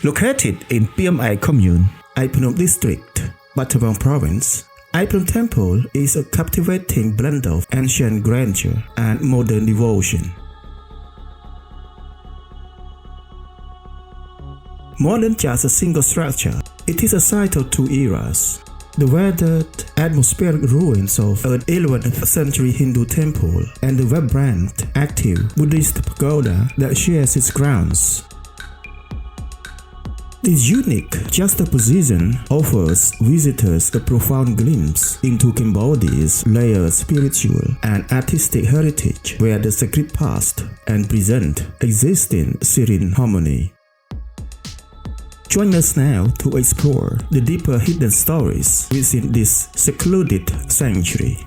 Located in Piam Commune, Ek Phnom District, Battambang Province, Ek Phnom Temple is a captivating blend of ancient grandeur and modern devotion. More than just a single structure, it is a site of two eras. The weathered, atmospheric ruins of an 11th century Hindu temple and the vibrant, active Buddhist pagoda that shares its grounds. This unique juxtaposition offers visitors a profound glimpse into Cambodia's layered spiritual and artistic heritage, where the sacred past and present exist in serene harmony. Join us now to explore the deeper hidden stories within this secluded sanctuary.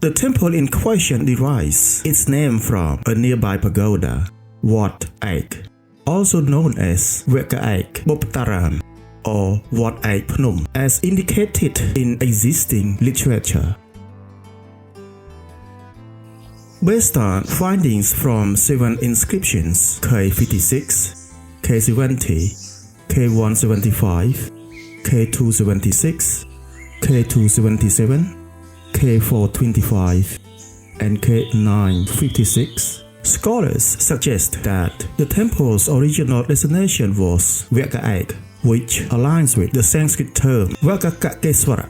The temple in question derives its name from a nearby pagoda, Wat Ek, also known as Ek Phnom or Wat Ek Phnom, as indicated in existing literature. Based on findings from 7 inscriptions K56, K70, K175, K276, K277, K425, and K956, scholars suggest that the temple's original destination was Ek, which aligns with the Sanskrit term Vakakakeswara.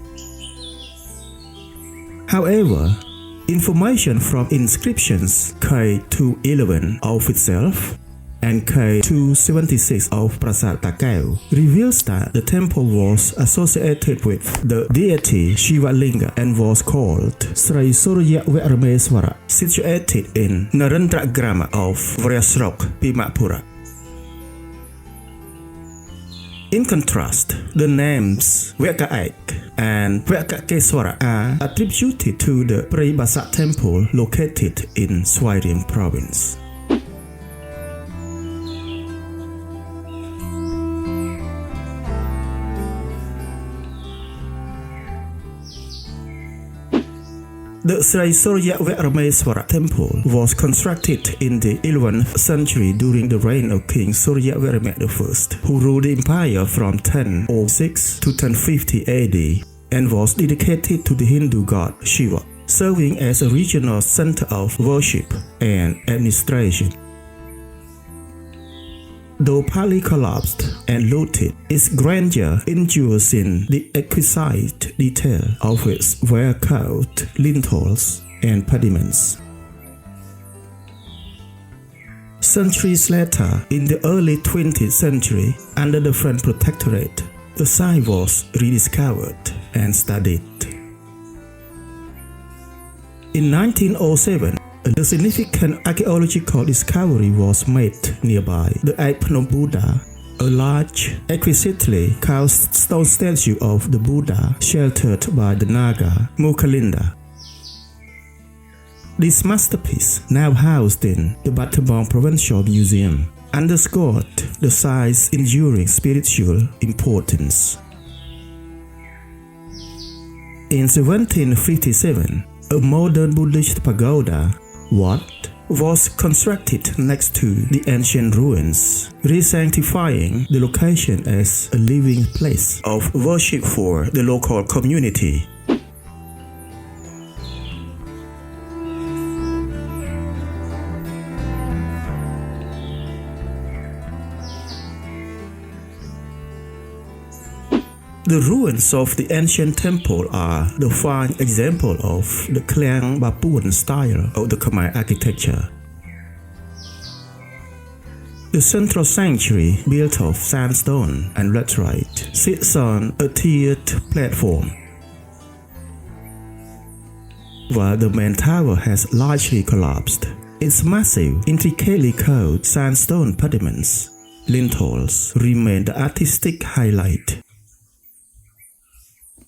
However, information from inscriptions K211 of itself and K276 of Prasat Takeo reveals that the temple was associated with the deity Shiva Linga and was called Çri Suryavarmesvara, situated in Narendragrama of Vyasrok, Pimapura. In contrast, the names Ek and Vakakeswara are attributed to the Paribasa temple located in Swarian province. The Çri Suryavarmesvara temple was constructed in the 11th century during the reign of King Suryavarman I, who ruled the empire from 1006 to 1050 AD and was dedicated to the Hindu god Shiva, serving as a regional center of worship and administration. Though partly collapsed and looted, its grandeur endures in the exquisite detail of its well-carved lintels and pediments. Centuries later, in the early 20th century, under the French Protectorate, the site was rediscovered and studied. In 1907, a significant archaeological discovery was made nearby the Ek Phnom Buddha, a large, exquisitely carved stone statue of the Buddha sheltered by the naga Mucalinda. This masterpiece, now housed in the Battambang Provincial Museum, underscored the site's enduring spiritual importance. In 1757, a modern Buddhist pagoda, Wat, was constructed next to the ancient ruins, re-sanctifying the location as a living place of worship for the local community. The ruins of the ancient temple are the fine example of the Klang Bapuan style of the Khmer architecture. The central sanctuary, built of sandstone and laterite, sits on a tiered platform, while the main tower has largely collapsed. Its massive, intricately carved sandstone pediments, lintels, remain the artistic highlight.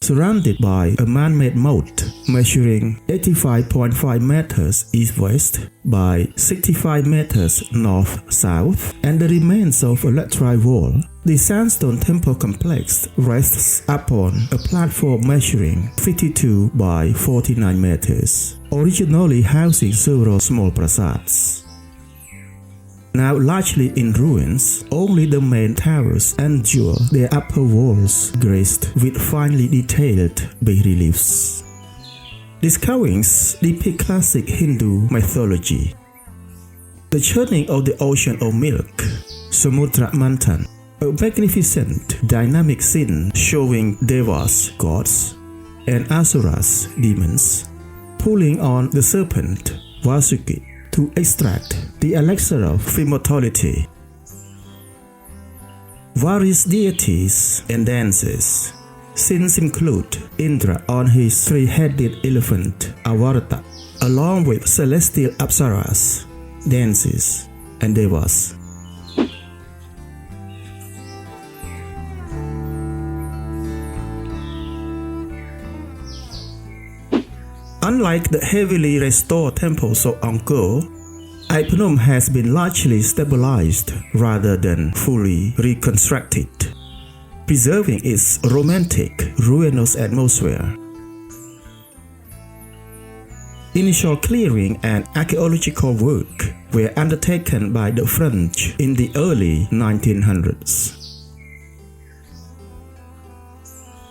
Surrounded by a man-made moat measuring 85.5 meters east-west by 65 meters north-south, and the remains of a laterite wall, the sandstone temple complex rests upon a platform measuring 52 by 49 meters, originally housing several small prasads. Now largely in ruins, only the main towers endure their upper walls graced with finely detailed bas-reliefs. These carvings depict classic Hindu mythology. The churning of the ocean of milk, Samudra Manthan, a magnificent dynamic scene showing devas, gods, and asuras, demons, pulling on the serpent, Vasuki, to extract the elixir of immortality. Various deities and dances. Scenes include Indra on his three-headed elephant Avarta, along with celestial apsaras, dances, and devas. Unlike the heavily restored temples of Angkor, Ek Phnom has been largely stabilized rather than fully reconstructed, preserving its romantic, ruinous atmosphere. Initial clearing and archaeological work were undertaken by the French in the early 1900s.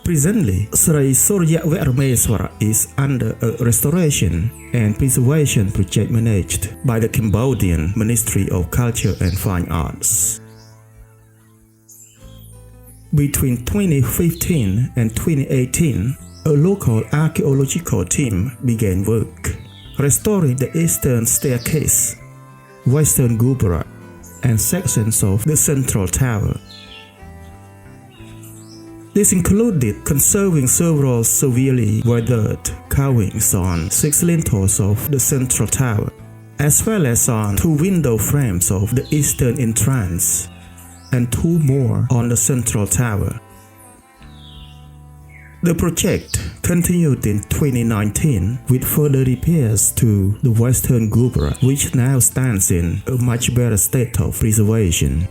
Presently, Çri Suryavarmesvara is under a restoration and preservation project managed by the Cambodian Ministry of Culture and Fine Arts. Between 2015 and 2018, a local archaeological team began work, restoring the eastern staircase, western gupura, and sections of the central tower. This included conserving several severely weathered carvings on 6 lintels of the central tower, as well as on 2 window frames of the eastern entrance, and 2 more on the central tower. The project continued in 2019 with further repairs to the western gupura, which now stands in a much better state of preservation.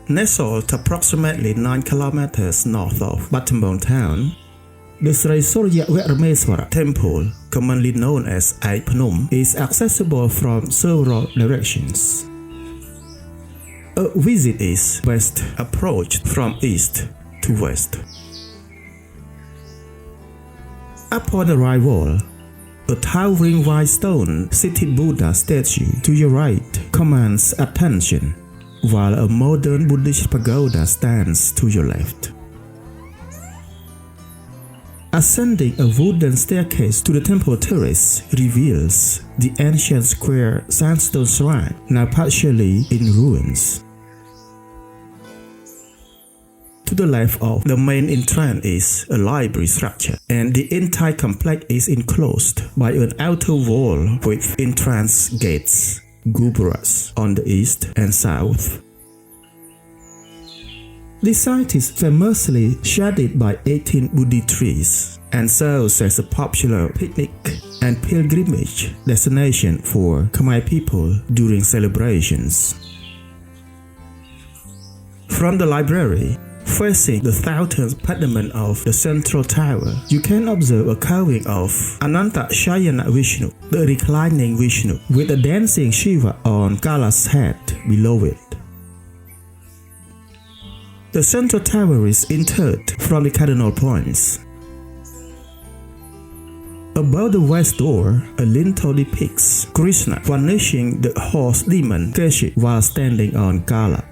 Nestled approximately 9 kilometers north of Battambang town, the Çri Suryavarmesvara temple, commonly known as Ek Phnom, is accessible from several directions. A visit is best approached from east to west. Upon arrival, a towering white stone-seated Buddha statue to your right commands attention, while a modern Buddhist pagoda stands to your left. Ascending a wooden staircase to the temple terrace reveals the ancient square sandstone shrine, now partially in ruins. To the left of the main entrance is a library structure, and the entire complex is enclosed by an outer wall with entrance gates, gupuras on the east and south. The site is famously shaded by 18 Bodhi trees and serves as a popular picnic and pilgrimage destination for Khmer people during celebrations. From the library, facing the thousand pediment of the central tower, you can observe a carving of Ananta Shayana Vishnu, the reclining Vishnu, with a dancing Shiva on Kala's head below it. The central tower is interred from the cardinal points. Above the west door, a lintel depicts Krishna vanquishing the horse demon Keshi while standing on Kala.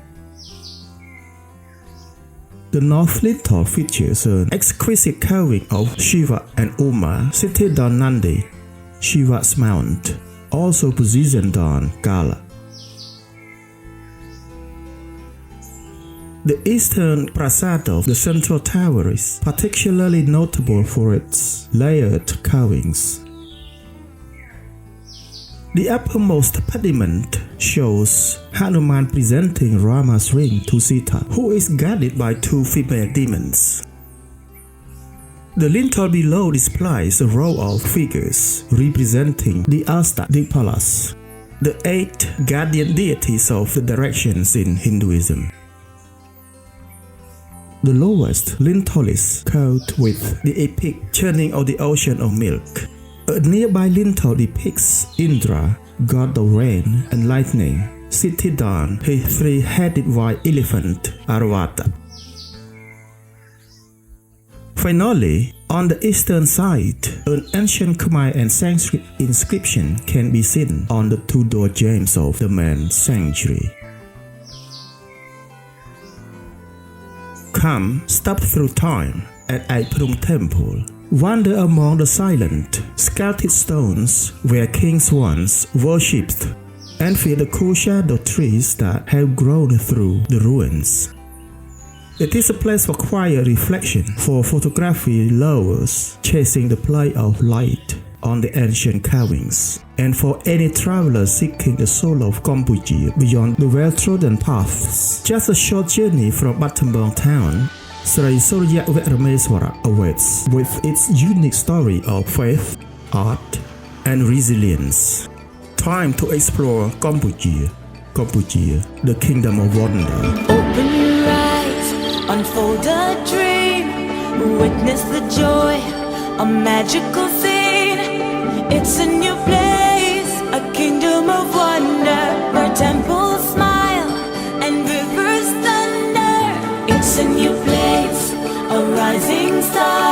The north lintel features an exquisite carving of Shiva and Uma seated on Nandi, Shiva's mount, also positioned on Kala. The eastern prasad of the central tower is particularly notable for its layered carvings. The uppermost pediment shows Hanuman presenting Rama's ring to Sita, who is guarded by two female demons. The lintel below displays a row of figures representing the Ashta-dipalas, the 8 guardian deities of the directions in Hinduism. The lowest lintel is curved with the epic churning of the ocean of milk. A nearby lintel depicts Indra, god of rain and lightning, seated on his three-headed white elephant, Arvata. Finally, on the eastern side, an ancient Khmer and Sanskrit inscription can be seen on the two door jambs of the main sanctuary. Come, stop through time at Ek Phnom Temple. Wander among the silent, sculpted stones where kings once worshipped, and feel the cool shadow trees that have grown through the ruins. It is a place for quiet reflection for photography lovers chasing the play of light on the ancient carvings, and for any traveler seeking the soul of Cambodia beyond the well-trodden paths. Just a short journey from Battambang town, Çri Suryavarmesvara awaits with its unique story of faith, art, and resilience. Time to explore Cambodia, the kingdom of wonder. Open your eyes, unfold a dream, witness the joy, a magical scene. It's a new place, a kingdom of wonder, where temples smile and rivers thunder. It's a new place, a rising star.